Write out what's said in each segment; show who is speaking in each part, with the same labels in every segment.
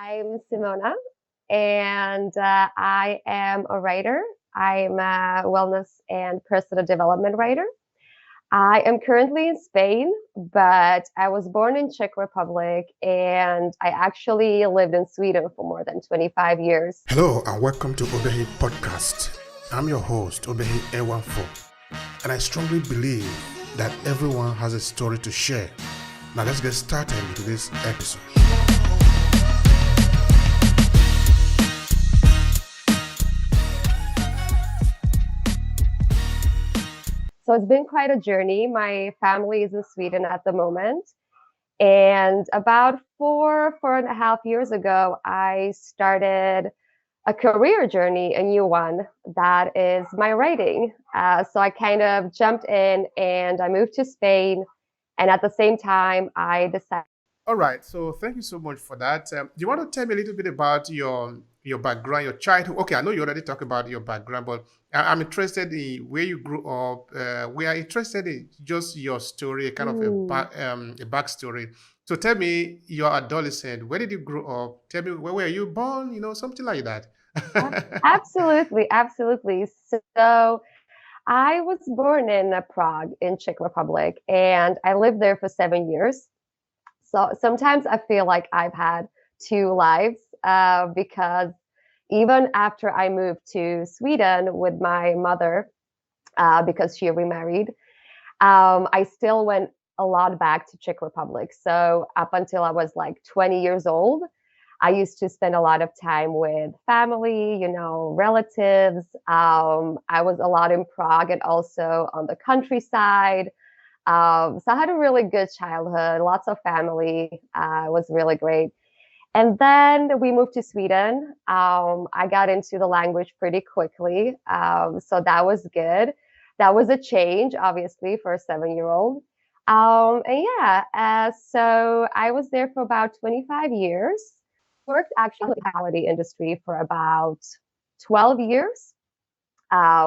Speaker 1: I'm Simona, and I am a writer. I'm a wellness and personal development writer. I am currently in Spain, but I was born in Czech Republic, and I actually lived in Sweden for more than 25 years.
Speaker 2: Hello and welcome to Obehi Podcast. I'm your host, Obehi Ewanfo, and I strongly believe that everyone has a story to share. Now let's get started into this episode.
Speaker 1: So it's been quite a journey. My family is in Sweden at the moment. And about 4.5 years ago, I started a career journey, a new one that is my writing. So I kind of jumped in and I moved to Spain. And at the same time, I decided.
Speaker 2: All right, so thank you so much for that. Do you want to tell me a little bit about your background, your childhood? Okay, I know you already talked about your background, but I'm interested in where you grew up. We are interested in just your story, kind of a backstory. So tell me your adolescent. Where did you grow up? Tell me where were you born? Something like that.
Speaker 1: Absolutely, absolutely. So I was born in Prague in Czech Republic, and I lived there for 7 years. So sometimes I feel like I've had two lives because even after I moved to Sweden with my mother, because she remarried, I still went a lot back to Czech Republic. So up until I was like 20 years old, I used to spend a lot of time with family, relatives. I was a lot in Prague and also on the countryside. So I had a really good childhood, lots of family. It was really great. And then we moved to Sweden. I got into the language pretty quickly. So that was good. That was a change, obviously, for a 7-year-old. And yeah, so I was there for about 25 years. Worked actually in the hospitality industry for about 12 years,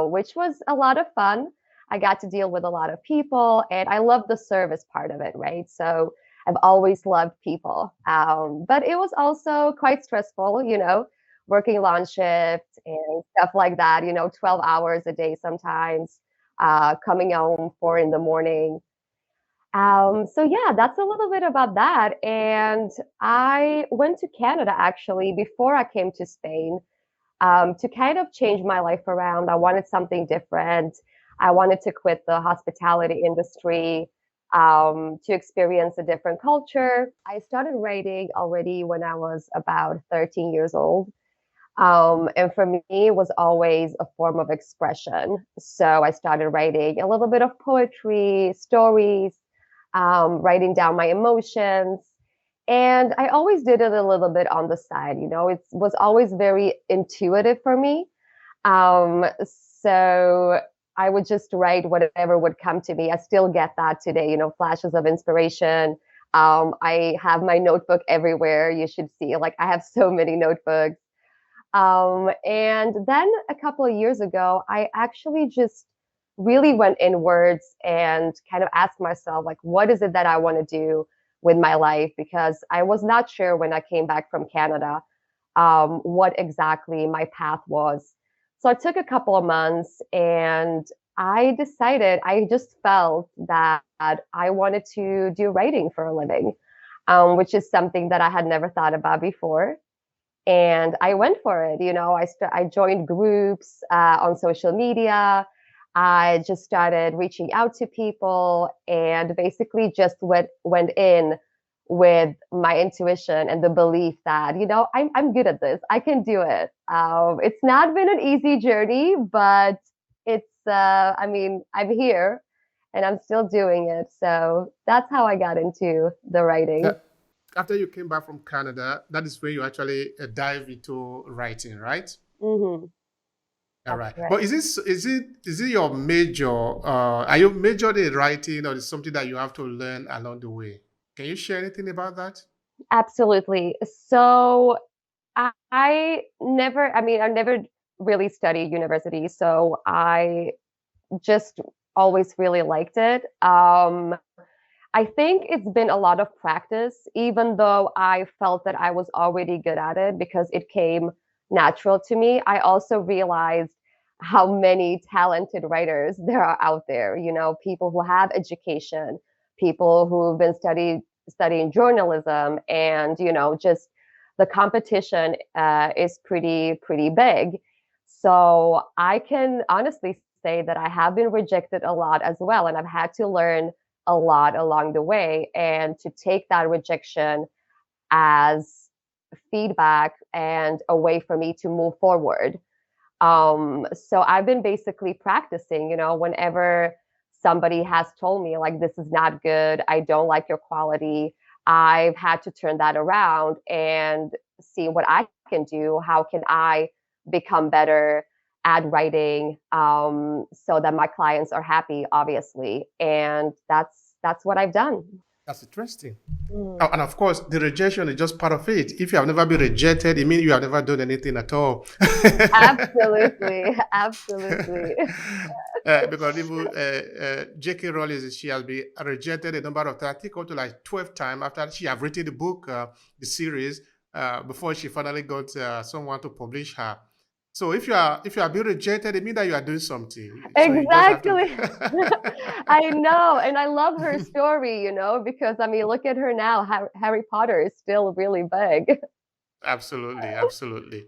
Speaker 1: which was a lot of fun. I got to deal with a lot of people, and I love the service part of it, right? So I've always loved people. But it was also quite stressful, working long shifts and stuff like that, 12 hours a day sometimes, coming home 4 in the morning. So yeah, that's a little bit about that. And I went to Canada actually before I came to Spain, to kind of change my life around. I wanted something different. I wanted to quit the hospitality industry, to experience a different culture. I started writing already when I was about 13 years old. And for me, it was always a form of expression. So I started writing a little bit of poetry, stories, writing down my emotions. And I always did it a little bit on the side, it was always very intuitive for me. Um, so I would just write whatever would come to me. I still get that today, flashes of inspiration. I have my notebook everywhere. You should see, like, I have so many notebooks. And then a couple of years ago, I actually just really went inwards and kind of asked myself, like, what is it that I want to do with my life? Because I was not sure when I came back from Canada, what exactly my path was. So I took a couple of months and I just felt that I wanted to do writing for a living, which is something that I had never thought about before. And I went for it. I joined groups on social media. I just started reaching out to people and basically just went in with my intuition and the belief that, I'm good at this. I can do it. It's not been an easy journey, but I'm here and I'm still doing it. So that's how I got into the writing.
Speaker 2: After you came back from Canada, that is where you actually dive into writing, right?
Speaker 1: Mm-hmm.
Speaker 2: All
Speaker 1: That's
Speaker 2: right. But
Speaker 1: right.
Speaker 2: is it your major? Are you majored in writing, or is it something that you have to learn along the way? Can you share anything about that?
Speaker 1: Absolutely. So I never really studied university, so I just always really liked it. I think it's been a lot of practice, even though I felt that I was already good at it because it came natural to me. I also realized how many talented writers there are out there, people who have education, people who've been studying journalism, and just the competition is pretty big. So I can honestly say that I have been rejected a lot as well, and I've had to learn a lot along the way, and to take that rejection as feedback and a way for me to move forward. So I've been basically practicing, whenever somebody has told me, like, this is not good, I don't like your quality, I've had to turn that around and see what I can do. How can I become better at writing, so that my clients are happy, obviously. And that's what I've done.
Speaker 2: That's interesting.
Speaker 1: Mm.
Speaker 2: And of course, the rejection is just part of it. If you have never been rejected, it means you have never done anything at all.
Speaker 1: Absolutely. Absolutely.
Speaker 2: Because even J.K. Rowling, she has been rejected a number of times. I think up to like 12 times after she have written the book, the series, before she finally got someone to publish her. So if you are being rejected, it means that you are doing something. So you just have to.
Speaker 1: Exactly. I know. And I love her story, because I mean, look at her now. Harry Potter is still really big.
Speaker 2: Absolutely, absolutely.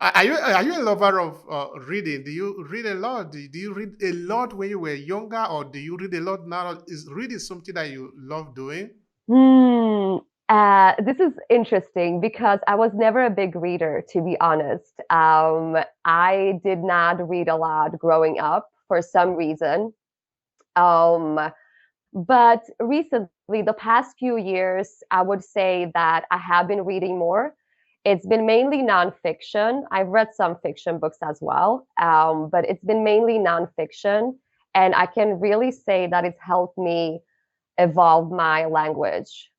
Speaker 2: Are you a lover of reading? Do you read a lot? Do you read a lot when you were younger, or do you read a lot now? Is reading something that you love doing?
Speaker 1: Hmm. This is interesting because I was never a big reader, to be honest. I did not read a lot growing up for some reason. Um, but recently, the past few years, I would say that I have been reading more. It's been mainly nonfiction. I've read some fiction books as well, but it's been mainly nonfiction. And I can really say that it's helped me evolve my language.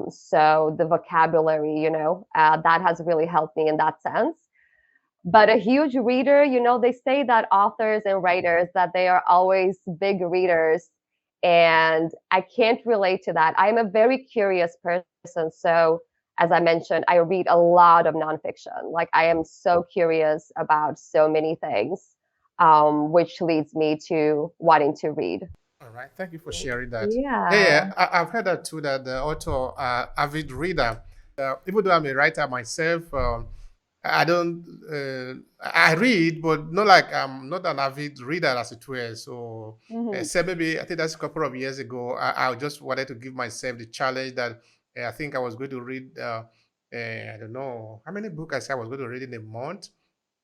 Speaker 1: So the vocabulary, that has really helped me in that sense. But a huge reader, they say that authors and writers that they are always big readers, and I can't relate to that. I'm a very curious person, so as I mentioned, I read a lot of nonfiction. Like, I am so curious about so many things, which leads me to wanting to read.
Speaker 2: All right, thank you for sharing that. Yeah,
Speaker 1: Yeah.
Speaker 2: yeah, I've heard that too. That the author, avid reader. Even though I'm a writer myself, I don't. I read, but not like I'm not an avid reader as it were. So,
Speaker 1: Hmm.
Speaker 2: say maybe I think that's a couple of years ago. I just wanted to give myself the challenge that I think I was going to read. I don't know how many books I said I was going to read in a month,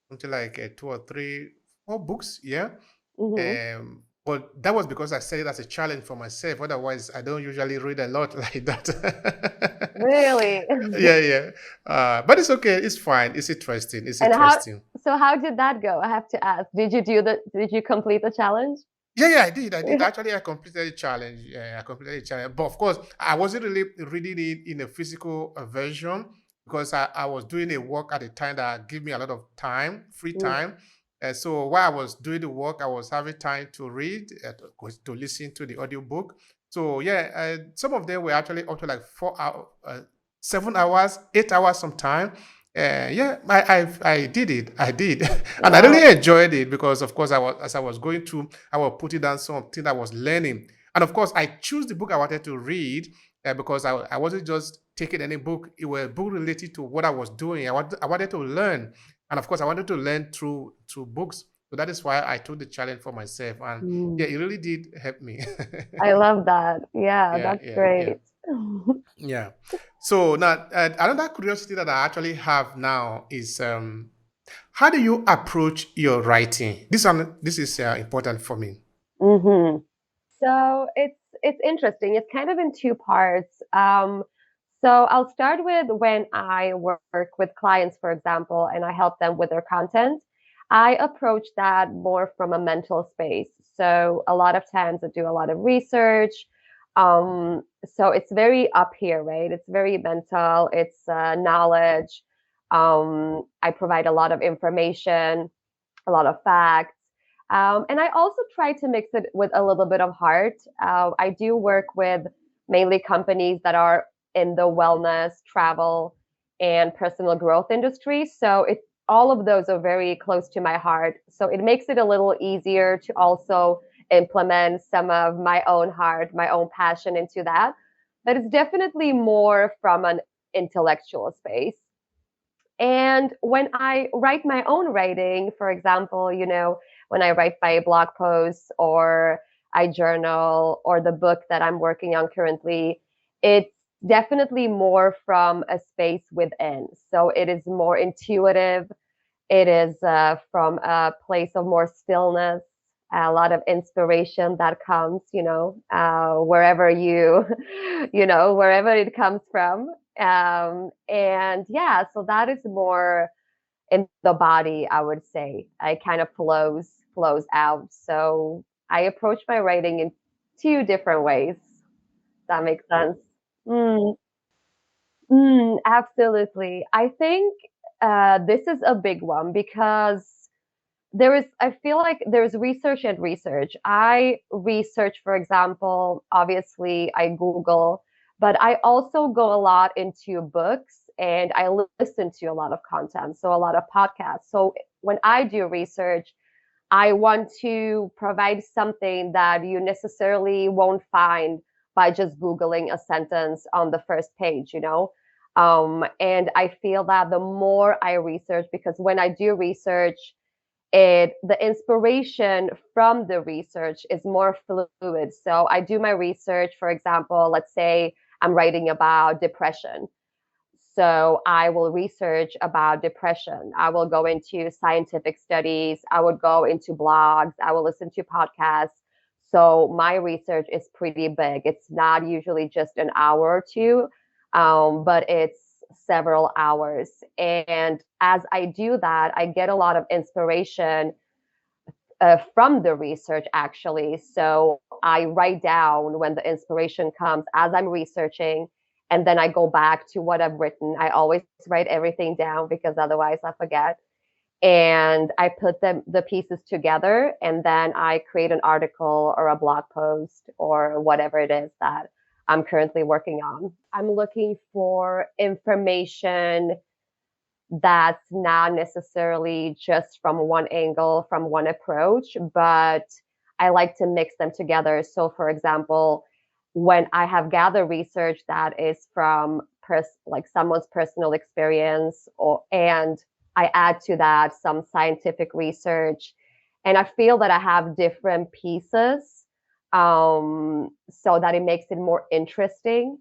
Speaker 2: something like two or three, four books. Yeah.
Speaker 1: Hmm.
Speaker 2: But that was because I set it as a challenge for myself. Otherwise, I don't usually read a lot like that.
Speaker 1: Really?
Speaker 2: Yeah, yeah. But it's okay. It's fine. It's interesting. It's
Speaker 1: And how,
Speaker 2: interesting.
Speaker 1: so how did that go? I have to ask. Did you complete the challenge?
Speaker 2: Yeah, yeah, I did. I did. Actually, I completed the challenge. Yeah, I completed the challenge. But of course, I wasn't really reading it in a physical version because I was doing a work at the time that gave me a lot of time, free
Speaker 1: Mm.
Speaker 2: time. So while I was doing the work, I was having time to read, to listen to the audiobook. So yeah, some of them were actually up to like 4 hours, 7 hours, 8 hours sometime. Yeah, I did it. I did, and I
Speaker 1: Wow.
Speaker 2: really enjoyed it because, of course, as I was going through, I was putting down something I was learning, and of course, I chose the book I wanted to read because I wasn't just taking any book. It was a book related to what I was doing. I wanted to learn, and of course, I wanted to learn through books. So that is why I took the challenge for myself, and yeah,
Speaker 1: Mm.
Speaker 2: it really did help me.
Speaker 1: I love that. Yeah,
Speaker 2: Yeah,
Speaker 1: that's
Speaker 2: yeah, yeah.
Speaker 1: great.
Speaker 2: Yeah. So now, another curiosity that I actually have now is how do you approach your writing? This is important for me.
Speaker 1: Hmm. So it's interesting. It's kind of in two parts. So I'll start with when I work with clients, for example, and I help them with their content. I approach that more from a mental space. So a lot of times I do a lot of research. So it's very up here, right? It's very mental. It's knowledge. I provide a lot of information, a lot of facts. And I also try to mix it with a little bit of heart. I do work with mainly companies that are in the wellness, travel, and personal growth industry. So it all of those are very close to my heart. So it makes it a little easier to also implement some of my own heart, my own passion into that. But it's definitely more from an intellectual space. And when I write my own writing, for example, when I write my blog posts or I journal or the book that I'm working on currently, it's definitely more from a space within. So it is more intuitive. It is from a place of more stillness, a lot of inspiration that comes, wherever wherever it comes from. And yeah, so that is more in the body, I would say. It kind of flows out. So I approach my writing in two different ways. That makes sense. Mm, absolutely. I think this is a big one because I feel like there's research and research. I research, for example, obviously I Google, but I also go a lot into books and I listen to a lot of content, so a lot of podcasts. So when I do research, I want to provide something that you necessarily won't find by just Googling a sentence on the first page. And I feel that the more I research, because when I do research, the inspiration from the research is more fluid. So I do my research, for example, let's say I'm writing about depression. So I will research about depression. I will go into scientific studies. I would go into blogs. I will listen to podcasts. So my research is pretty big. It's not usually just an hour or two, but it's several hours. And as I do that, I get a lot of inspiration from the research, actually. So I write down when the inspiration comes as I'm researching, and then I go back to what I've written. I always write everything down because otherwise I forget. And I put the pieces together, and then I create an article or a blog post or whatever it is that I'm currently working on. I'm looking for information that's not necessarily just from one angle, from one approach, but I like to mix them together. So, for example, when I have gathered research that is from like someone's personal experience, and I add to that some scientific research, and I feel that I have different pieces, so that it makes it more interesting,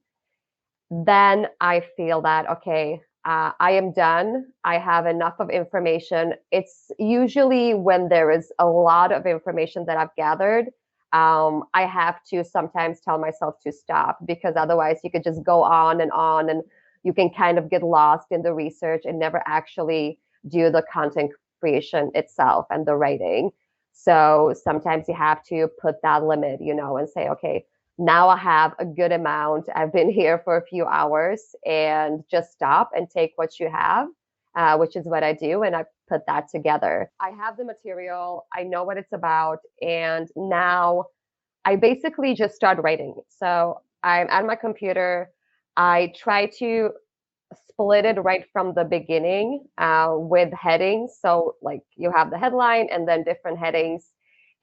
Speaker 1: then I feel that, okay, I am done. I have enough of information. It's usually when there is a lot of information that I've gathered, I have to sometimes tell myself to stop, because otherwise you could just go on and you can kind of get lost in the research and never actually do the content creation itself and the writing. So sometimes you have to put that limit, and say, okay, now I have a good amount. I've been here for a few hours, and just stop and take what you have, which is what I do. And I put that together. I have the material, I know what it's about. And now I basically just start writing. So I'm at my computer. I try to split it right from the beginning with headings. So, like, you have the headline and then different headings.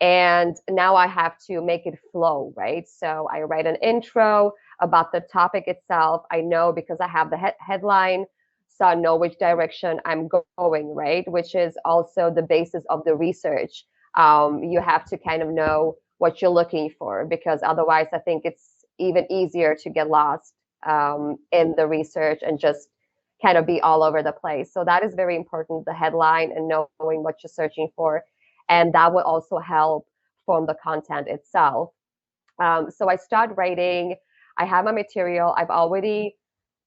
Speaker 1: And now I have to make it flow, right? So I write an intro about the topic itself. I know because I have the headline, so I know which direction I'm going, right? Which is also the basis of the research. You have to kind of know what you're looking for, because otherwise, I think it's even easier to get lost in the research and just kind of be all over the place. So that is very important, the headline and knowing what you're searching for. And that will also help form the content itself. So I start writing. I have my material. I've already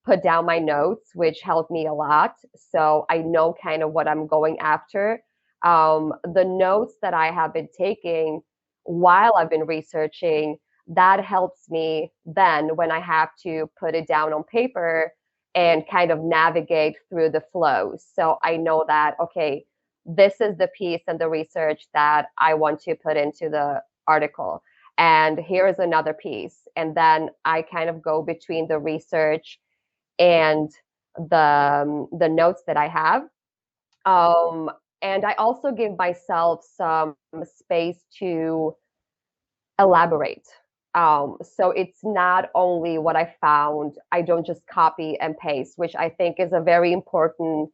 Speaker 1: put down my notes, which helped me a lot. So I know kind of what I'm going after. The notes that I have been taking while I've been researching, that helps me then when I have to put it down on paper and kind of navigate through the flow. So I know that, okay, this is the piece and the research that I want to put into the article. and here is another piece. And then I kind of go between the research and the notes that I have. Um, and I also give myself some space to elaborate. So it's not only what I found, I don't just copy and paste, which I think is a very important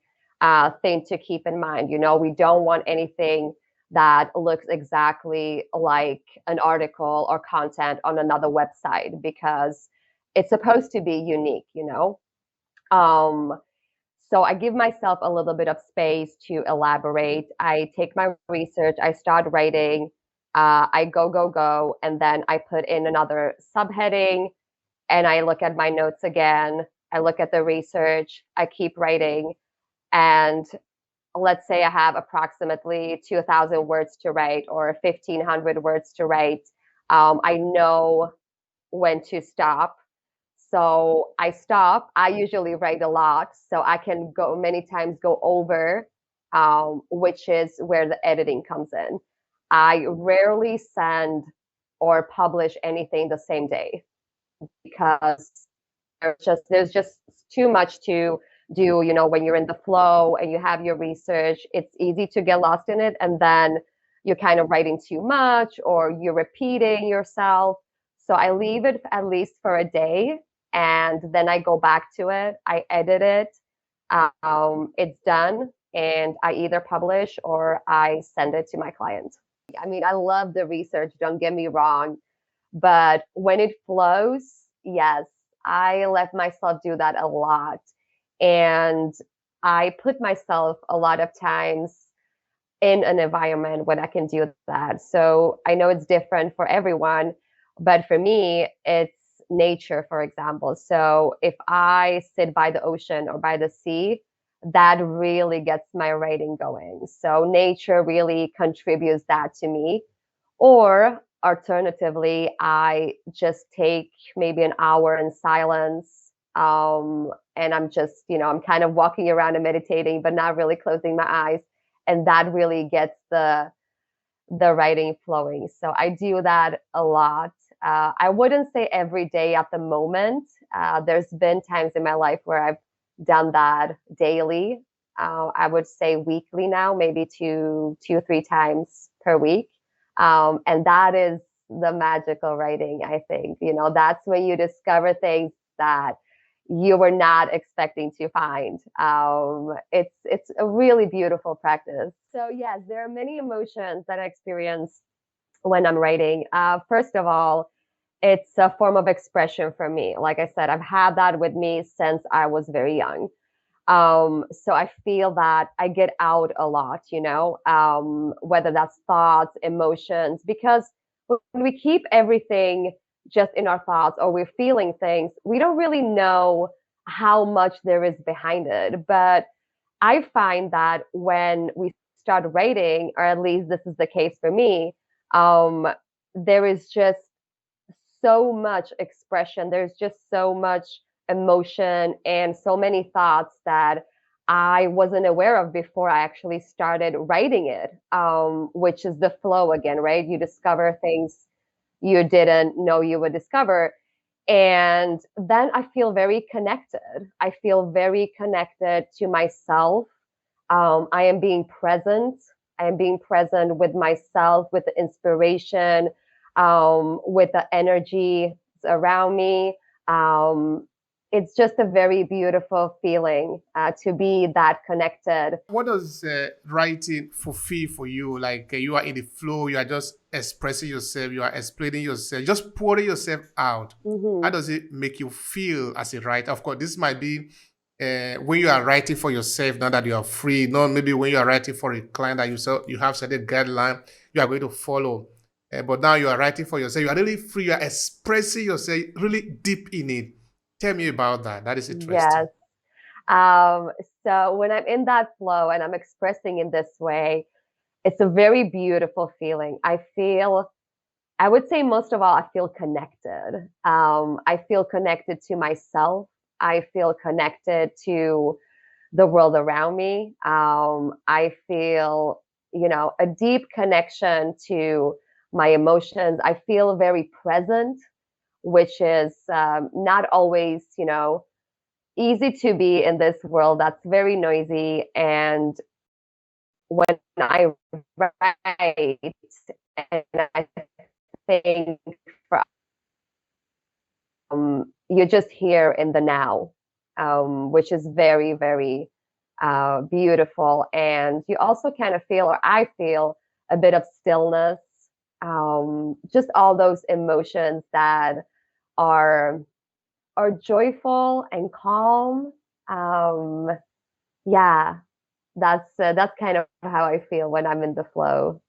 Speaker 1: thing to keep in mind. You know, we don't want anything that looks exactly like an article or content on another website because it's supposed to be unique, you know? Um, so I give myself a little bit of space to elaborate. I take my research, I start writing, I go, and then I put in another subheading and I look at my notes again. I look at the research, I keep writing. And let's say I have approximately 2,000 words to write or 1,500 words to write. I know when to stop. So I stop. I usually write a lot, so I can go many times go over, which is where the editing comes in. I rarely send or publish anything the same day because there's just too much to do. You know, when you're in the flow and you have your research, it's easy to get lost in it, and then you're kind of writing too much or you're repeating yourself. So I leave it at least for a day, and then I go back to it. I edit it. It's done, and I either publish or I send it to my client. I mean, I love the research, don't get me wrong, but when it flows, yes, I let myself do that a lot. And I put myself a lot of times in an environment when I can do that. So I know it's different for everyone, but for me, it's nature, for example. So if I sit by the ocean or by the sea, that really gets my writing going. So nature really contributes that to me. Or alternatively, I just take maybe an hour in silence. And I'm just, I'm kind of walking around and meditating, but not really closing my eyes. And that really gets the writing flowing. So I do that a lot. I wouldn't say every day at the moment. There's been times in my life where I've done that daily. I would say weekly now, maybe two, 3 times per week. And that is the magical writing, I think. You know, that's when you discover things that you were not expecting to find. It's a really beautiful practice. So yes, there are many emotions that I experience when I'm writing. First of all, it's a form of expression for me. Like I said, I've had that with me since I was very young. So I feel that I get out a lot, whether that's thoughts, emotions, because when we keep everything just in our thoughts or we're feeling things, we don't really know how much there is behind it. But I find that when we start writing, or at least this is the case for me, um, there is just so much expression. There's just so much emotion and so many thoughts that I wasn't aware of before I actually started writing it, which is the flow again, right? You discover things you didn't know you would discover. And then I feel very connected. I feel very connected to myself. I am being present. I am being present with myself, with the inspiration, with the energy around me. It's just a very beautiful feeling to be that connected.
Speaker 2: What does writing fulfill for you? Like you are in the flow, you are just expressing yourself, you are explaining yourself, just pouring yourself out. How
Speaker 1: Mm-hmm.
Speaker 2: does it make you feel as a writer? Of course, this might be when you are writing for yourself, now that you are free, not maybe when you are writing for a client that you have certain guideline you are going to follow. But now you are writing for yourself, you are really free, you are expressing yourself really deep in it. Tell me about that. That is interesting.
Speaker 1: Yes. Um, so when I'm in that flow and I'm expressing in this way, it's a very beautiful feeling. I would say most of all, I feel connected. I feel connected to myself. I feel connected to the world around me. I feel, a deep connection to my emotions. I feel very present, which is not always, easy to be in this world that's very noisy. And when I write, and I think for you're just here in the now, which is very, very beautiful. And you also kind of feel, or I feel, a bit of stillness, just all those emotions that are are joyful and calm. Um, yeah, that's kind of how I feel when I'm in the flow.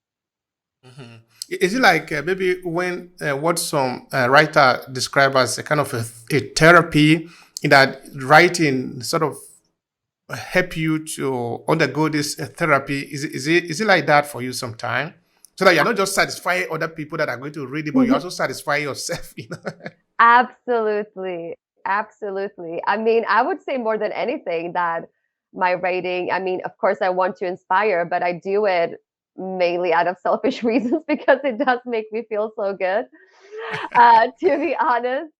Speaker 2: Mhm. Is it like maybe when what some writer describe as a kind of a therapy, in that writing sort of help you to undergo this therapy? Is it like that for you sometime? So that you're not just satisfying other people that are going to read it, but you also satisfy yourself, you know?
Speaker 1: Absolutely. Absolutely. I mean, I would say more than anything that my writing, I mean, of course, I want to inspire, but I do it mainly out of selfish reasons because it does make me feel so good. To be honest,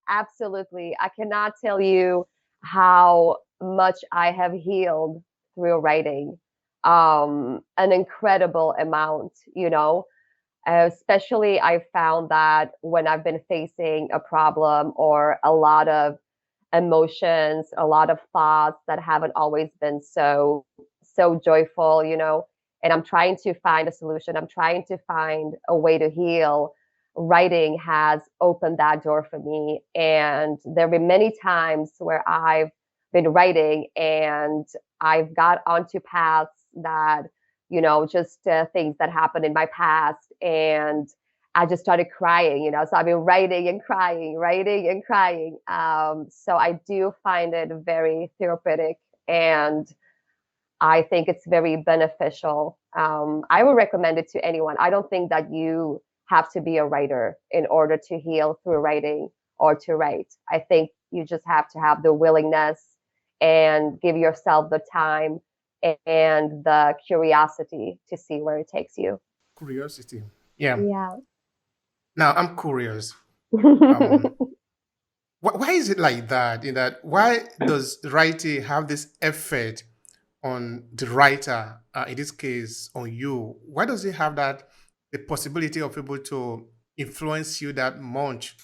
Speaker 1: absolutely. I cannot tell you how much I have healed through writing. An incredible amount, especially I found that when I've been facing a problem or a lot of emotions, a lot of thoughts that haven't always been so joyful, and I'm trying to find a solution. I'm trying to find a way to heal. Writing has opened that door for me. And there have been many times where I've been writing and I've got onto paths that, just things that happened in my past. And I just started crying, So I've been writing and crying, writing and crying. So I do find it very therapeutic, and I think it's very beneficial. I would recommend it to anyone. I don't think that you have to be a writer in order to heal through writing or to write. I think you just have to have the willingness and give yourself the time and the curiosity to see where it takes you.
Speaker 2: Curiosity. Yeah.
Speaker 1: Yeah.
Speaker 2: Now I'm curious. Um, why is it like that? In that, why does writing have this effect on the writer? In this case, on you. Why does it have that the possibility of able to influence you that much,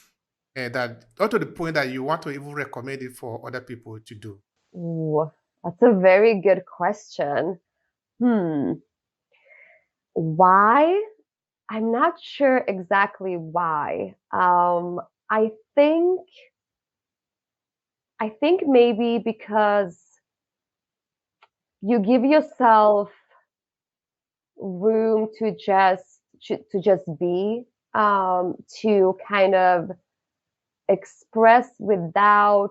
Speaker 2: that up to the point that you want to even recommend it for other people to do?
Speaker 1: Ooh, that's a very good question. Hmm. Why? I'm not sure exactly why. I think I think maybe because you give yourself room to just be, to kind of express without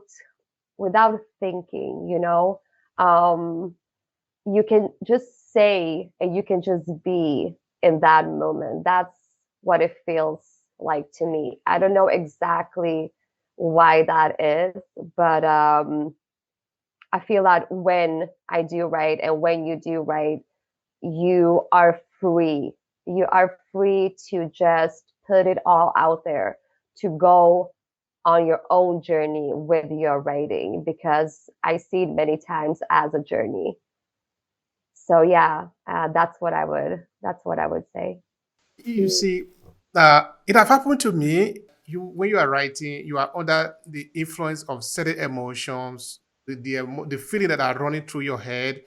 Speaker 1: thinking, Um, you can just say and you can just be in that moment. That's what it feels like to me. I don't know exactly why that is, but I feel that when I do write and when you do write, you are free. You are free to just put it all out there, to go on your own journey with your writing, because I see it many times as a journey. So yeah, that's what I would say.
Speaker 2: You
Speaker 1: Mm.
Speaker 2: see, it have happened to me. You when you are writing, you are under the influence of certain emotions, the feeling that are running through your head.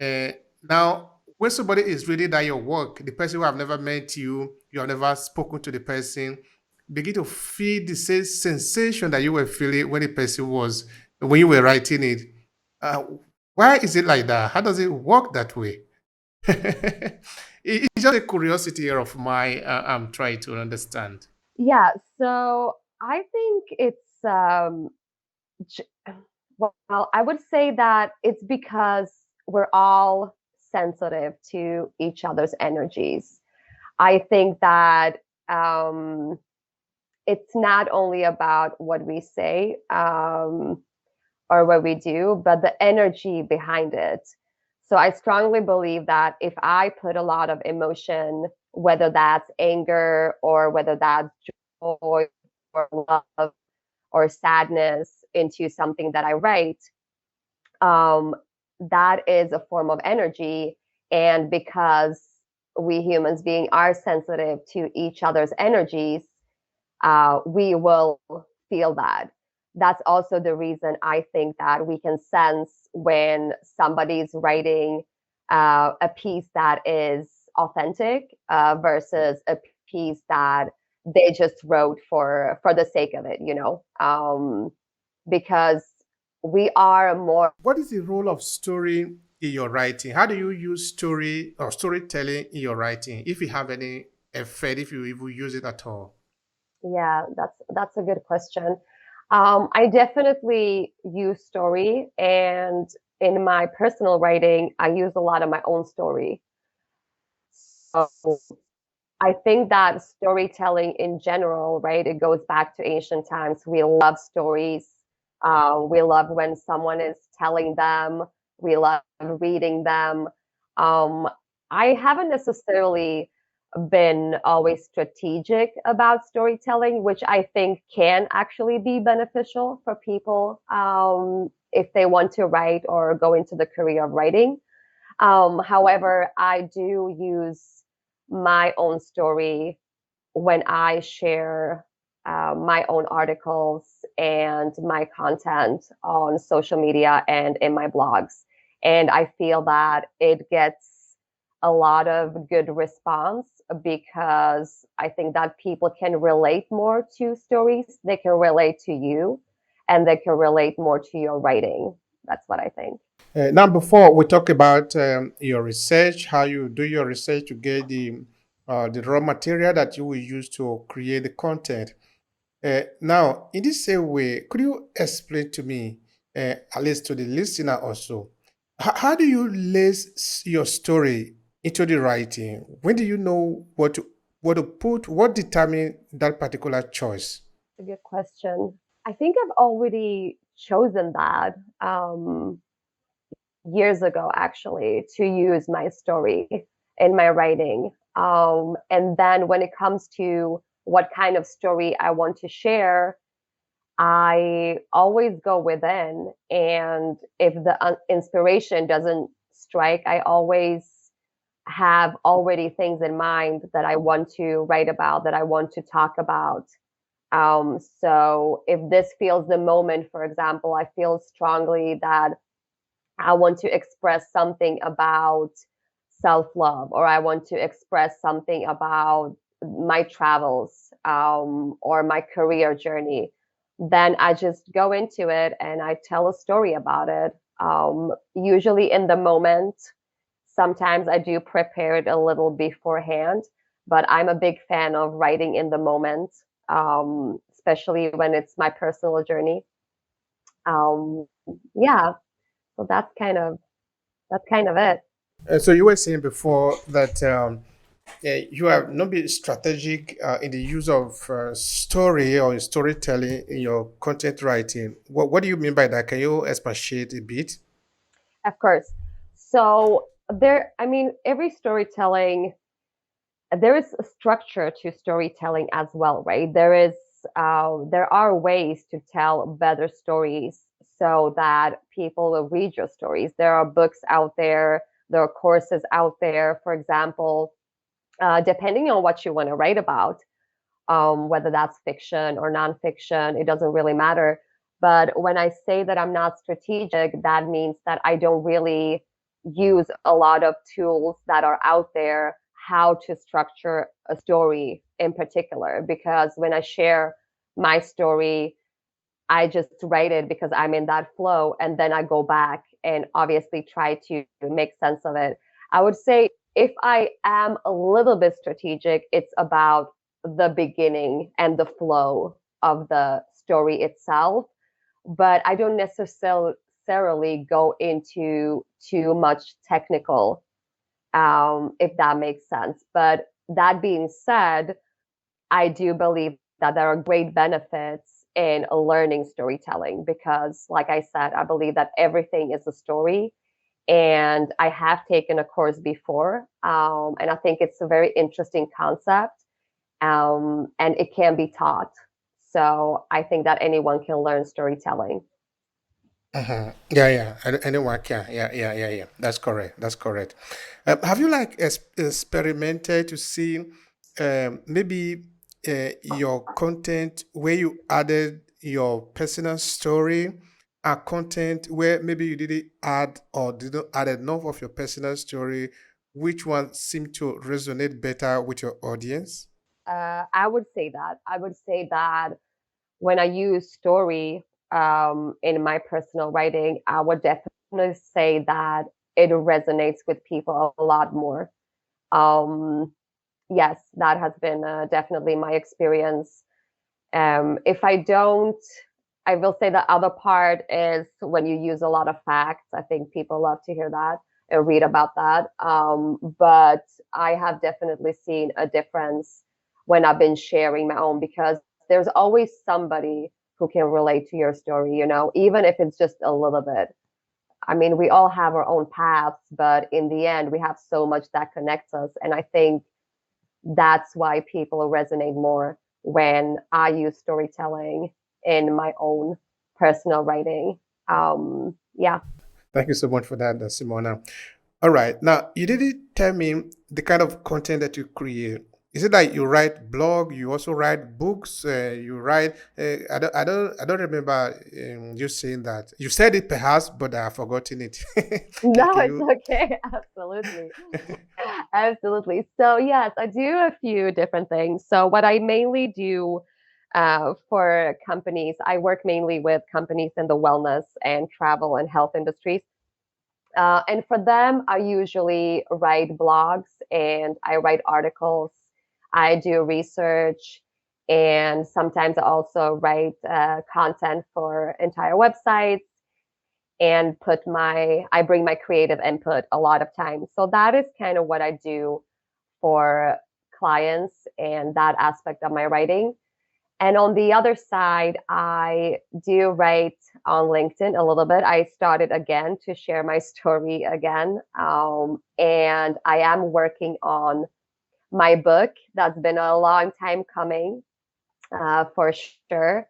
Speaker 2: Uh, Now, when somebody is reading that your work, the person who have never met you, you have never spoken to the person, begin to feel the same sensation that you were feeling when the person was when you were writing it. Uh, why is it like that? How does it work that way? It's just a curiosity of mine. I'm trying to understand.
Speaker 1: Yeah, so I think it's j- well, I would say that it's because we're all sensitive to each other's energies. I think that um, it's not only about what we say, or what we do, but the energy behind it. So I strongly believe that if I put a lot of emotion whether that's anger or whether that's joy or love or sadness into something that I write, um, that is a form of energy. And because we humans being are sensitive to each other's energies, we will feel that. That's also the reason I think that we can sense when somebody's writing a piece that is authentic versus a piece that they just wrote for the sake of it, because we are more.
Speaker 2: What is the role of story in your writing? How do you use story or storytelling in your writing? If you have any effect, if you even use it at all.
Speaker 1: Yeah, that's a good question. I definitely use story, and in my personal writing, I use a lot of my own story. So I think that storytelling in general, right? It goes back to ancient times. We love stories. We love when someone is telling them. We love reading them. Um, I haven't necessarily been always strategic about storytelling, which I think can actually be beneficial for people if they want to write or go into the career of writing. However, I do use my own story when I share my own articles and my content on social media and in my blogs. And I feel that it gets a lot of good response because I think that people can relate more to stories, they can relate to you, and they can relate more to your writing. That's what I think.
Speaker 2: Now, before we talk about your research, how you do your research to get the raw material that you will use to create the content. Now, in this same way, could you explain to me, at least to the listener also, how do you lace your story into the writing? When do you know what to put? What determine that particular choice?
Speaker 1: A good question. I think I've already chosen that years ago, actually, to use my story in my writing. And then when it comes to what kind of story I want to share, I always go within. And if the inspiration doesn't strike, I always have already things in mind that I want to write about, that I want to talk about. So if this feels the moment, for example, I feel strongly that I want to express something about self love, or I want to express something about my travels or my career journey, then I just go into it and I tell a story about it. Usually in the moment, sometimes I do prepare it a little beforehand, but I'm a big fan of writing in the moment, especially when it's my personal journey. Um, yeah, so that's kind of it.
Speaker 2: So you were saying before that you have not been strategic in the use of story or storytelling in your content writing. What do you mean by that? Can you expatiate a bit?
Speaker 1: Of course. So I mean, every storytelling, there is a structure to storytelling as well, right? There are ways to tell better stories so that people will read your stories. There are books out there, there are courses out there, for example, depending on what you want to write about, whether that's fiction or nonfiction, it doesn't really matter. But when I say that I'm not strategic, that means that I don't really use a lot of tools that are out there how to structure a story in particular. Because when I share my story, I just write it because I'm in that flow. And then I go back and obviously try to make sense of it. I would say if I am a little bit strategic, it's about the beginning and the flow of the story itself. But I don't necessarily go into too much technical, if that makes sense. But that being said, I do believe that there are great benefits in learning storytelling because, like I said, I believe that everything is a story. and I have taken a course before, and I think it's a very interesting concept, and it can be taught. So I think that anyone can learn storytelling.
Speaker 2: Yeah, yeah. Anyone can. Yeah, yeah, yeah, yeah. That's correct. That's correct. Have you like experimented to see maybe your content where you added your personal story, a content where maybe you didn't add or didn't add enough of your personal story? Which one seemed to resonate better with your audience?
Speaker 1: I would say that. I would say that when I use story in my personal writing, I would definitely say that it resonates with people a lot more. Um, yes, that has been definitely my experience. If I don't, I will say the other part is when you use a lot of facts. I think people love to hear that and read about that. But I have definitely seen a difference when I've been sharing my own, because there's always somebody who can relate to your story, even if it's just a little bit. I mean, we all have our own paths, but in the end, we have so much that connects us. And I think that's why people resonate more when I use storytelling in my own personal writing. Yeah.
Speaker 2: Thank you so much for that, Simona. All right. Now, you didn't tell me the kind of content that you create. Is it like you write blog? You also write books? You write? I don't remember you saying that. You said it perhaps, but I've forgotten it.
Speaker 1: No,
Speaker 2: Can
Speaker 1: it's
Speaker 2: you?
Speaker 1: okay. Absolutely. Absolutely. So, yes, I do a few different things. So, what I mainly do for companies, I work mainly with companies in the wellness and travel and health industries. And for them, I usually write blogs and I write articles. I do research, and sometimes I also write content for entire websites and I bring my creative input a lot of times. So that is kind of what I do for clients and that aspect of my writing. And on the other side, I do write on LinkedIn a little bit. I started again to share my story again. And I am working on my book. That's been a long time coming, for sure.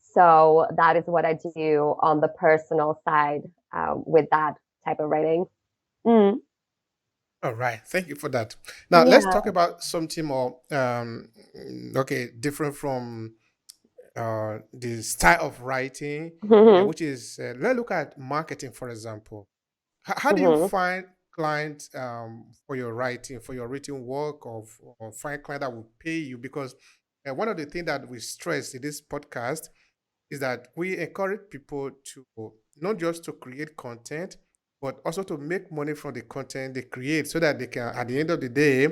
Speaker 1: So that is what I do on the personal side with that type of writing. Mm,
Speaker 2: All right. Thank you for that. Now, let's
Speaker 1: yeah.
Speaker 2: talk about something more, okay, different from the style of writing,
Speaker 1: Hmm.
Speaker 2: which is, let's look at marketing, for example. How do you
Speaker 1: Hmm.
Speaker 2: find clients for your writing, for your written work, or find client that will pay you? Because one of the things that we stress in this podcast is that we encourage people to not just to create content, but also to make money from the content they create so that they can, at the end of the day,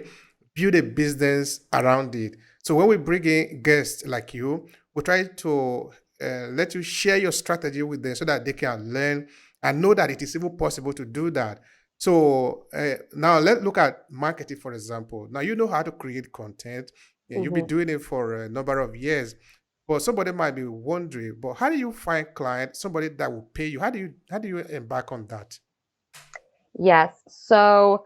Speaker 2: build a business around it. So when we bring in guests like you, we try to let you share your strategy with them so that they can learn and know that it is even possible to do that. So now let's look at marketing, for example. Now you know how to create content, and you've been
Speaker 1: Hmm.
Speaker 2: doing it for a number of years. But somebody might be wondering, but how do you find clients, somebody that will pay you? How do you embark on that?
Speaker 1: Yes. So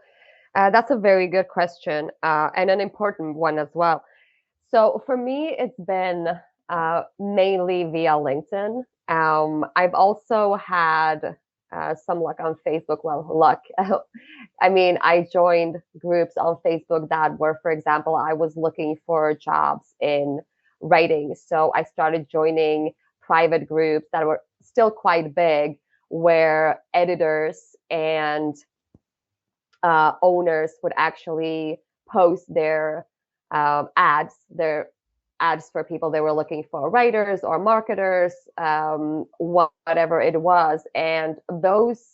Speaker 1: that's a very good question, and an important one as well. So for me, it's been mainly via LinkedIn. I've also had some luck on Facebook. Well, luck. I mean, I joined groups on Facebook that were, for example, I was looking for jobs in writing. So I started joining private groups that were still quite big, where editors and owners would actually post their ads for people they were looking for, writers or marketers, whatever it was. And those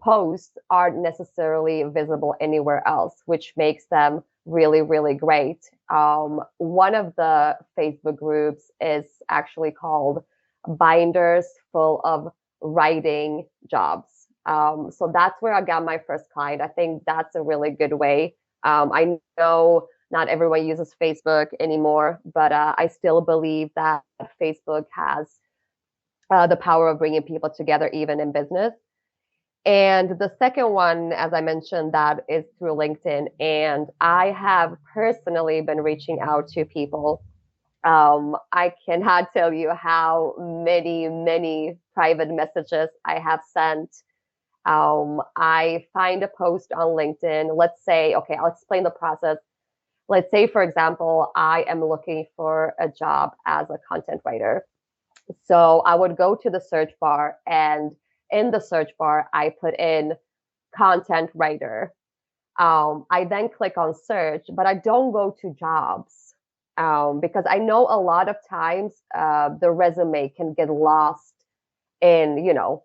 Speaker 1: posts aren't necessarily visible anywhere else, which makes them really, really great. One of the Facebook groups is actually called Binders Full of Writing Jobs. So that's where I got my first client. I think that's a really good way. I know not everyone uses Facebook anymore, but I still believe that Facebook has the power of bringing people together, even in business. And the second one, as I mentioned, that is through LinkedIn. And I have personally been reaching out to people. I cannot tell you how many, many private messages I have sent. I find a post on LinkedIn. Let's say, okay, I'll explain the process. Let's say, for example, I am looking for a job as a content writer. So I would go to the search bar, and in the search bar, I put in content writer. I then click on search, but I don't go to jobs, because I know a lot of times the resume can get lost in,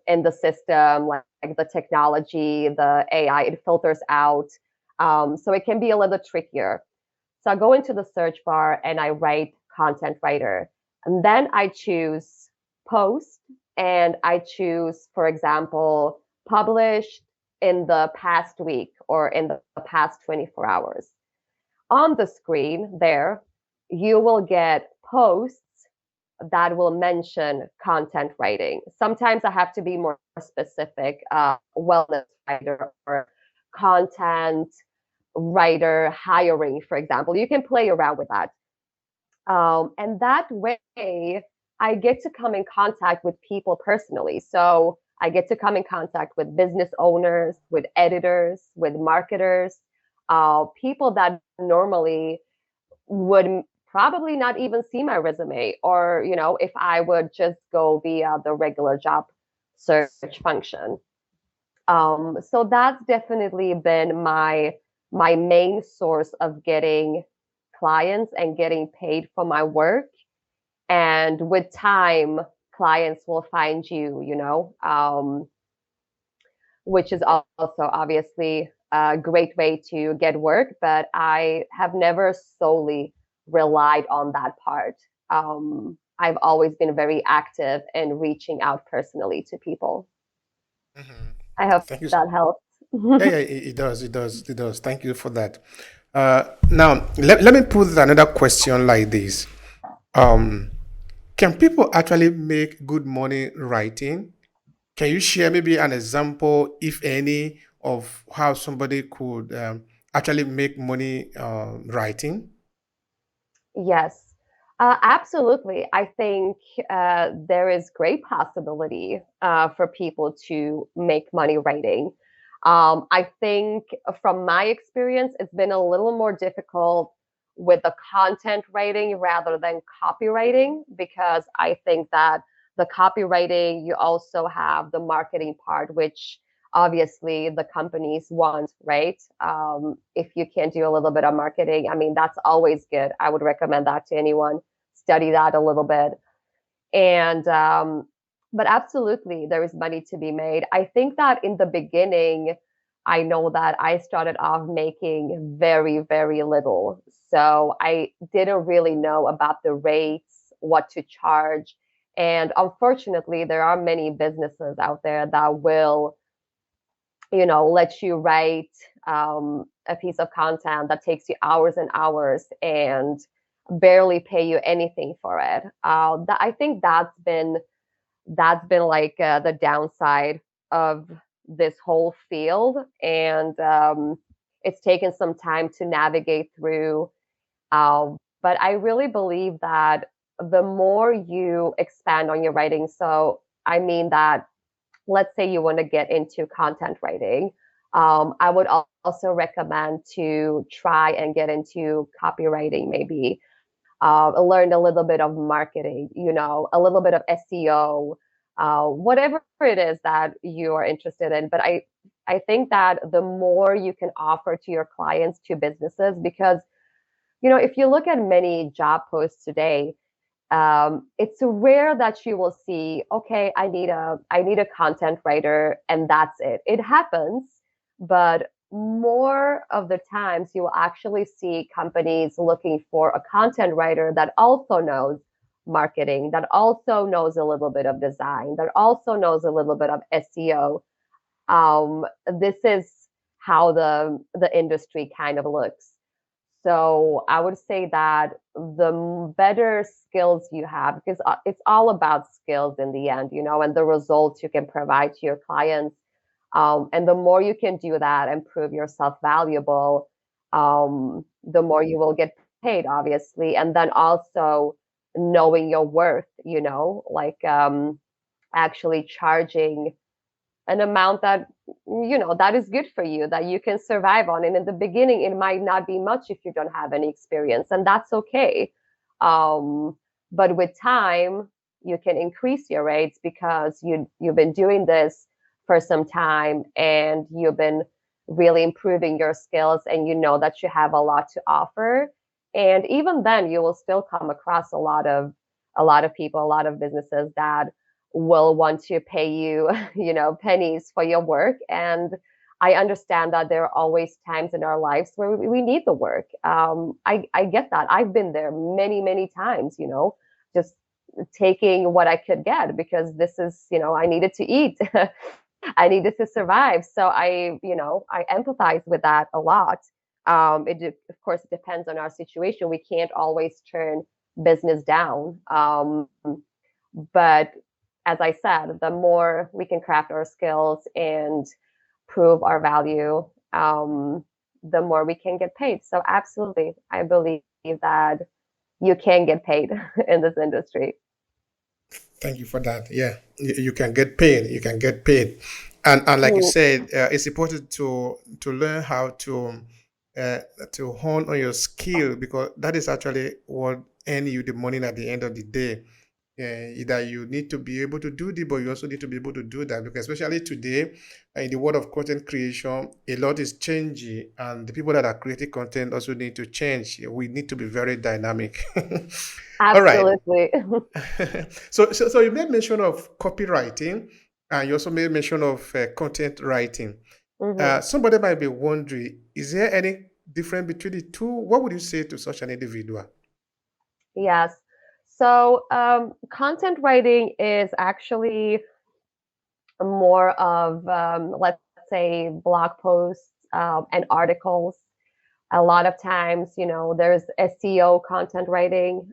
Speaker 1: in the system, like the technology, the AI, it filters out. So it can be a little trickier. So I go into the search bar and I write content writer. And then I choose post, and I choose, for example, published in the past week or in the past 24 hours. On the screen there, you will get posts that will mention content writing. Sometimes I have to be more specific, wellness writer or content writer hiring, for example. You can play around with that. And that way, I get to come in contact with people personally. So I get to come in contact with business owners, with editors, with marketers, people that normally would probably not even see my resume, or, if I would just go via the regular job search function. So that's definitely been my main source of getting clients and getting paid for my work. And with time, clients will find you, which is also obviously a great way to get work. But I have never solely relied on that part. I've always been very active in reaching out personally to people.
Speaker 2: Mhm.
Speaker 1: I hope
Speaker 2: Thank you.
Speaker 1: that helps.
Speaker 2: Yeah, yeah, it does, it does, it does. Thank you for that. Now, let me put another question like this. Um, can people actually make good money writing? Can you share maybe an example, if any, of how somebody could actually make money writing?
Speaker 1: Yes, absolutely. I think there is great possibility for people to make money writing. I think from my experience, it's been a little more difficult with the content writing rather than copywriting, because I think that the copywriting, you also have the marketing part, which obviously the companies want, right? If you can do a little bit of marketing, I mean, that's always good. I would recommend that to anyone. Study that a little bit. And, but absolutely, there is money to be made. I think that in the beginning, I know that I started off making very, very little. So I didn't really know about the rates, what to charge. And unfortunately, there are many businesses out there that will, let you write a piece of content that takes you hours and hours and barely pay you anything for it. I think that's been like the downside of this whole field, and it's taken some time to navigate through. But I really believe that the more you expand on your writing, so I mean that, let's say you want to get into content writing, I would also recommend to try and get into copywriting, maybe learn a little bit of marketing, a little bit of SEO, whatever it is that you are interested in. But I think that the more you can offer to your clients, to businesses, because, if you look at many job posts today, it's rare that you will see, okay, I need a content writer, and that's it. It happens, but more of the times you will actually see companies looking for a content writer that also knows marketing, that also knows a little bit of design, that also knows a little bit of SEO. This is how the industry kind of looks. So I would say that the better skills you have, because it's all about skills in the end, and the results you can provide to your clients. And the more you can do that and prove yourself valuable, the more you will get paid, obviously. And then also knowing your worth, like actually charging an amount that that is good for you, that you can survive on. And in the beginning it might not be much if you don't have any experience, and that's okay. um, but with time you can increase your rates because you've been doing this for some time and you've been really improving your skills, and you know that you have a lot to offer. And even then you will still come across a lot of people, a lot of businesses that will want to pay you, pennies for your work. And I understand that there are always times in our lives where we need the work. I get that. I've been there many, many times, just taking what I could get because this is, I needed to eat. I needed to survive. So I empathize with that a lot. Of course, it depends on our situation. We can't always turn business down. But as I said, the more we can craft our skills and prove our value, the more we can get paid. So absolutely, I believe that you can get paid in this industry.
Speaker 2: Thank you for that. Yeah, you can get paid. You can get paid, and like you
Speaker 1: Mm,
Speaker 2: said, it's important to learn how uh, to hone on your skill because that is actually what earn you the money at the end of the day. That you need to be able to do this, but you also need to be able to do that because especially today, in the world of content creation, a lot is changing, and the people that are creating content also need to change. We need to be very dynamic. All right.
Speaker 1: absolutely.
Speaker 2: So you made mention of copywriting, and you also made mention of content writing.
Speaker 1: Hmm.
Speaker 2: Somebody might be wondering, is there any difference between the two? What would you say to such an individual?
Speaker 1: Yes. So content writing is actually more of, let's say, blog posts and articles. A lot of times, there's SEO content writing.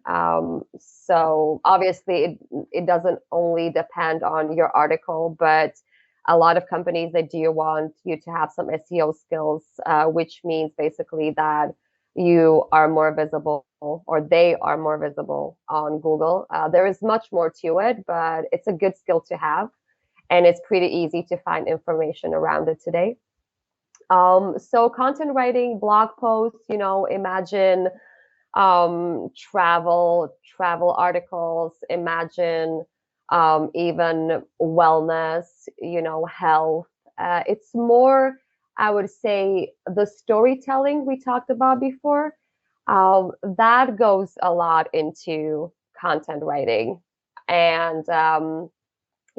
Speaker 1: So obviously, it doesn't only depend on your article, but a lot of companies, they do want you to have some SEO skills, which means basically that you are more visible or they are more visible on Google. There is much more to it, but it's a good skill to have. And it's pretty easy to find information around it today. So content writing, blog posts, imagine travel articles, imagine even wellness, health. It's more, I would say, the storytelling we talked about before. That goes a lot into content writing. And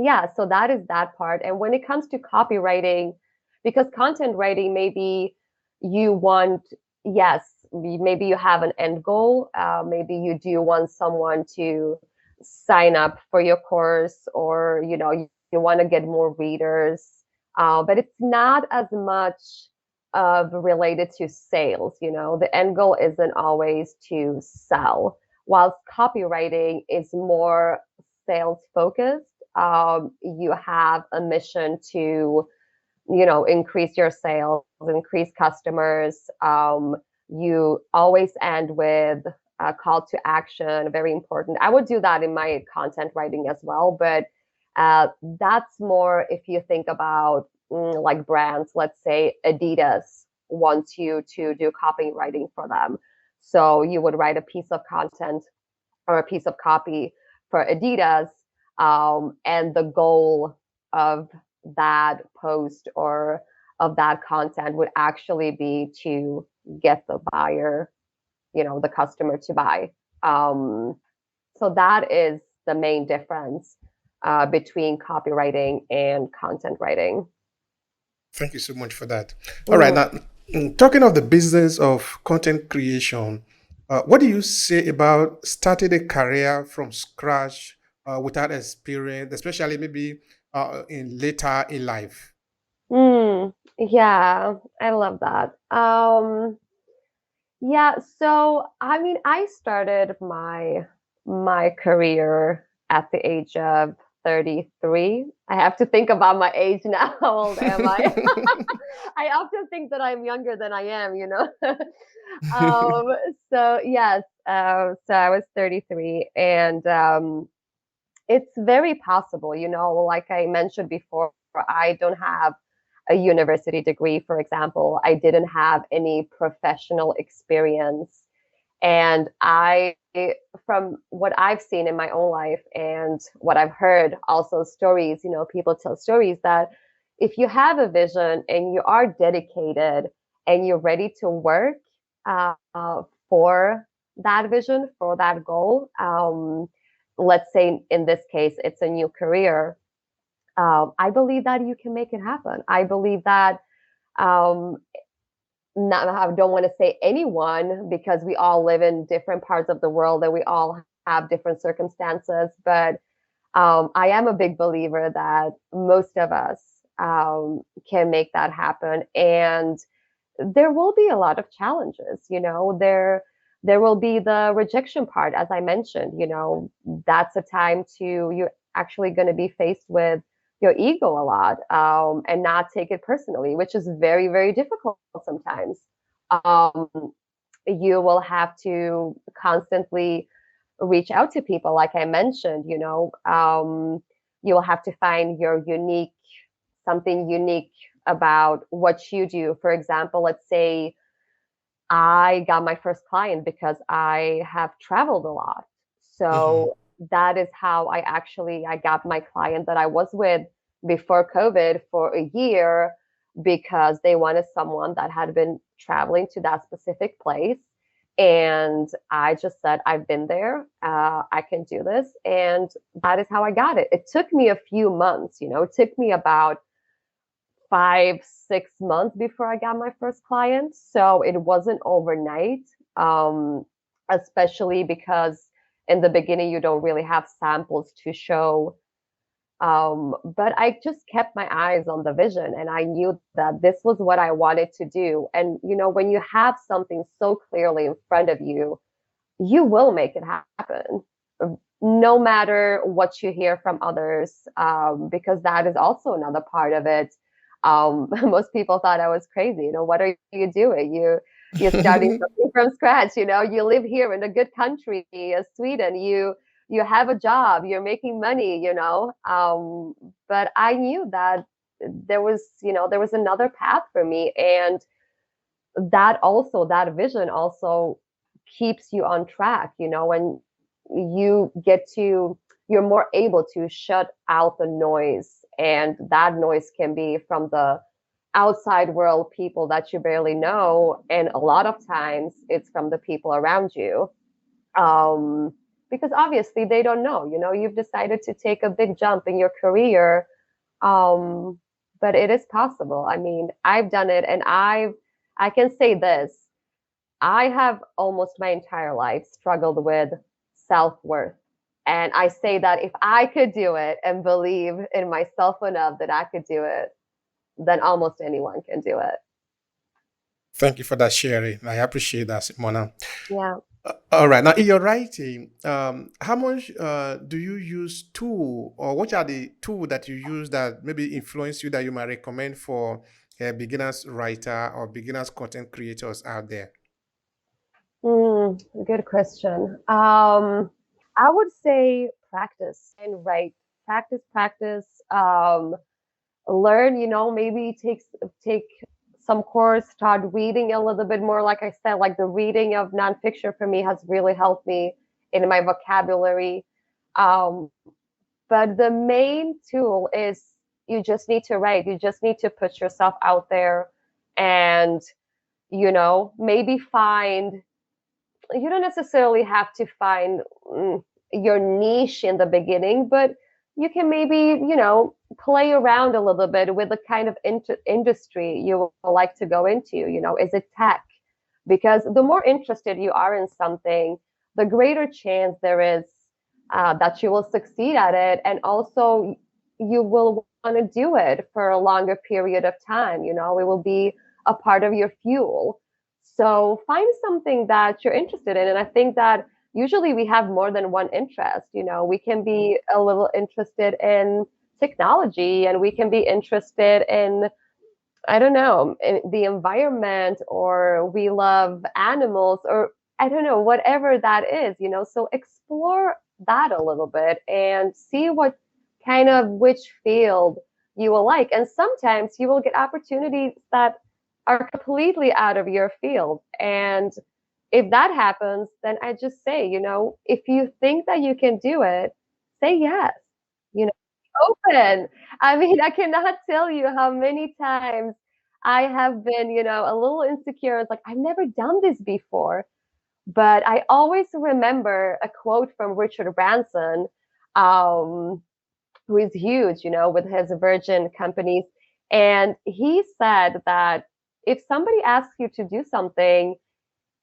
Speaker 1: yeah, so that is that part. And when it comes to copywriting, because content writing, maybe you want, yes, maybe you have an end goal. Maybe you do want someone to sign up for your course, or you want to get more readers. But it's not as much of related to sales. The end goal isn't always to sell, whilst copywriting is more sales focused. You have a mission to, increase your sales, increase customers. You always end with a call to action, very important. I would do that in my content writing as well, but that's more if you think about like brands. Let's say Adidas wants you to do copywriting for them. So you would write a piece of content or a piece of copy for Adidas, and the goal of that post or of that content would actually be to get the buyer, the customer to buy. Um, so that is the main difference between copywriting and content writing.
Speaker 2: Thank you so much for that. All right,
Speaker 1: Mhm.
Speaker 2: now talking of the business of content creation, what do you say about starting a career from scratch without experience, especially maybe in later in life?
Speaker 1: Yeah, I love that. Yeah, so I mean, I started my career at the age of 33. I have to think about my age now. How old am I? I often think that I'm younger than I am, you know. um, so yes, so I was 33, and it's very possible, you know, like I mentioned before, I don't have a university degree, for example. I didn't have any professional experience. And from what I've seen in my own life and what I've heard, also stories, you know, people tell stories that if you have a vision and you are dedicated and you're ready to work uh, for that vision, for that goal, let's say in this case, it's a new career. I believe that you can make it happen. I believe that um, not, I don't want to say anyone because we all live in different parts of the world and we all have different circumstances. But I am a big believer that most of us can make that happen. And there will be a lot of challenges, you know, there will be the rejection part, as I mentioned, you know, that's a time to you're actually going to be faced with your ego a lot, and not take it personally, which is very, very difficult sometimes. Um, you will have to constantly reach out to people, like I mentioned, you know, you will have to find your unique, something unique about what you do. For example, let's say I got my first client because I have traveled a lot.
Speaker 2: Mhm.
Speaker 1: So that is how I got my client that I was with before COVID for a year because they wanted someone that had been traveling to that specific place. And I just said, I've been there. I can do this. And that is how I got it. It took me a few months, you know, it took me about 5, 6 months before I got my first client. So it wasn't overnight, um, especially because in the beginning you don't really have samples to show. But I just kept my eyes on the vision and I knew that this was what I wanted to do. And, you know, when you have something so clearly in front of you, you will make it happen. No matter what you hear from others, because that is also another part of it. Most people thought I was crazy. You know, what are you doing? You're starting something from scratch. You know, you live here in a good country, Sweden. You have a job. You're making money. You know, but I knew that there was, you know, there was another path for me, and that vision also keeps you on track, you know, when you get to you're more able to shut out the noise, and that noise can be from the outside world, people that you barely know, and a lot of times it's from the people around you, um, because obviously they don't know, you know, you've decided to take a big jump in your career, um, but it is possible. I mean, I've done it, and I can say this. I have almost my entire life struggled with self-worth. And I say that if I could do it and believe in myself enough that I could do it, then almost anyone can do it.
Speaker 2: Thank you for that sharing. I appreciate that, Simona.
Speaker 1: Yeah.
Speaker 2: All right. Now, in your writing, how much do you use tool, or what are the tools that you use that maybe influence you that you might recommend for beginners writer or beginners content creators out there?
Speaker 1: Good question. I would say practice and write. Practice, practice. Learn, you know, maybe take some course, start reading a little bit more. Like I said, like the reading of nonfiction for me has really helped me in my vocabulary. Um, but the main tool is you just need to write. You just need to put yourself out there and, you know, maybe find, you don't necessarily have to find your niche in the beginning, but you can maybe, you know, play around a little bit with the kind of industry you would like to go into. You know, is it tech? Because the more interested you are in something, the greater chance there is that you will succeed at it. And also, you will want to do it for a longer period of time. You know, it will be a part of your fuel. So find something that you're interested in. And I think that usually we have more than one interest. We can be a little interested in technology, and we can be interested in, I don't know, in the environment, or we love animals, or I don't know, whatever that is. So explore that a little bit and see what kind of which field you will like. And sometimes you will get opportunities that are completely out of your field. And if that happens, then I just say, if you think that you can do it, say yes. Open. I mean, I cannot tell you how many times I have been, a little insecure. It's like, I've never done this before. But I always remember a quote from Richard Branson, um, who is huge, with his Virgin companies. And he said that if somebody asks you to do something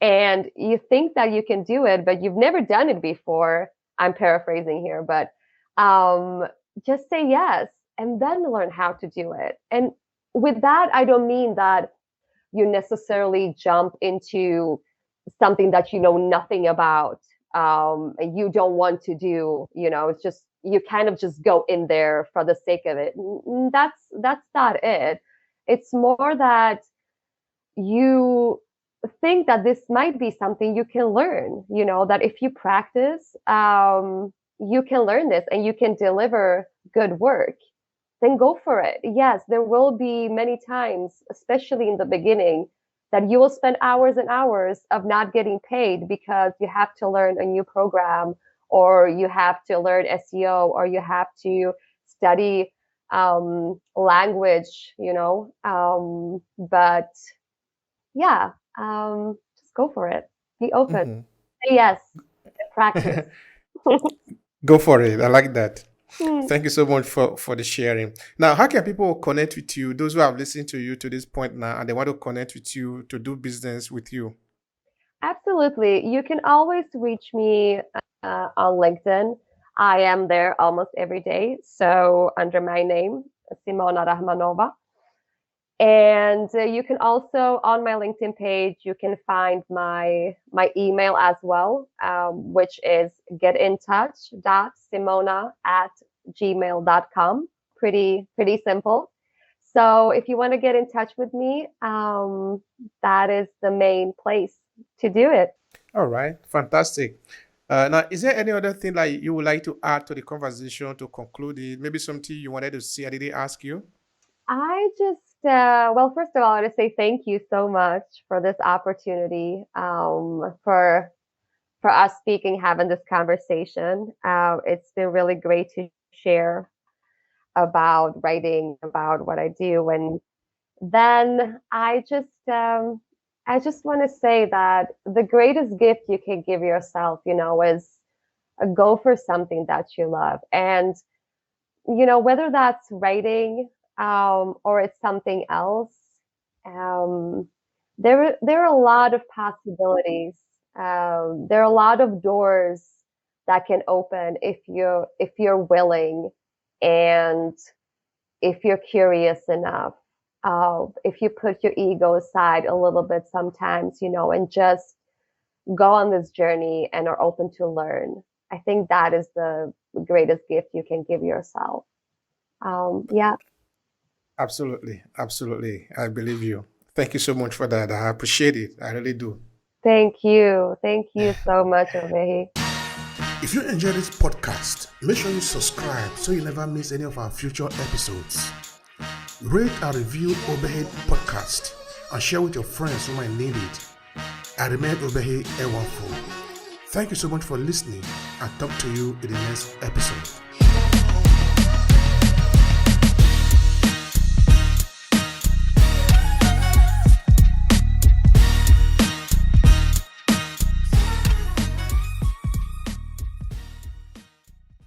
Speaker 1: and you think that you can do it, but you've never done it before, I'm paraphrasing here, but just say yes and then learn how to do it. And with that, I don't mean that you necessarily jump into something that you know nothing about, you don't want to do. It's just you kind of just go in there for the sake of it. That's not it. It's more that you think that this might be something you can learn, that if you practice, you can learn this and you can deliver good work. Then go for it. Yes, there will be many times, especially in the beginning, that you will spend hours and hours of not getting paid because you have to learn a new program, or you have to learn SEO, or you have to study language, but yeah, just go for it. Be open.
Speaker 2: Hmm.
Speaker 1: Say yes. Practice.
Speaker 2: Go for it. I like that.
Speaker 1: Hmm.
Speaker 2: Thank you so much for the sharing. Now, how can people connect with you? Those who have listened to you to this point now and they want to connect with you to do business with you.
Speaker 1: Absolutely. You can always reach me on LinkedIn. I am there almost every day. So under my name, Simona Rahmanova. And you can also, on my LinkedIn page, you can find my email as well, which is getintouch.simona@gmail.com. Pretty simple. So if you want to get in touch with me, that is the main place to do it.
Speaker 2: All right. Fantastic. Now, is there any other thing like you would like to add to the conversation to conclude it? Maybe something you wanted to see I didn't ask you?
Speaker 1: I just, well, first of all, I want to say thank you so much for this opportunity, for us speaking, having this conversation. It's been really great to share about writing, about what I do. And then I just want to say that the greatest gift you can give yourself, is go for something that you love. And, whether that's writing, or it's something else, um, there are a lot of possibilities. There are a lot of doors that can open if you're willing, and if you're curious enough. If you put your ego aside a little bit sometimes, and just go on this journey and are open to learn. I think that is the greatest gift you can give yourself. Yeah.
Speaker 2: Absolutely. Absolutely. I believe you. Thank you so much for that. I appreciate it. I really do.
Speaker 1: Thank you. Thank you so much, Obehi.
Speaker 2: If you enjoy this podcast, make sure you subscribe so you never miss any of our future episodes. Rate and review Obehi Podcast and share with your friends who might need it. I remain Obehi Ewanfo. Thank you so much for listening, and talk to you in the next episode.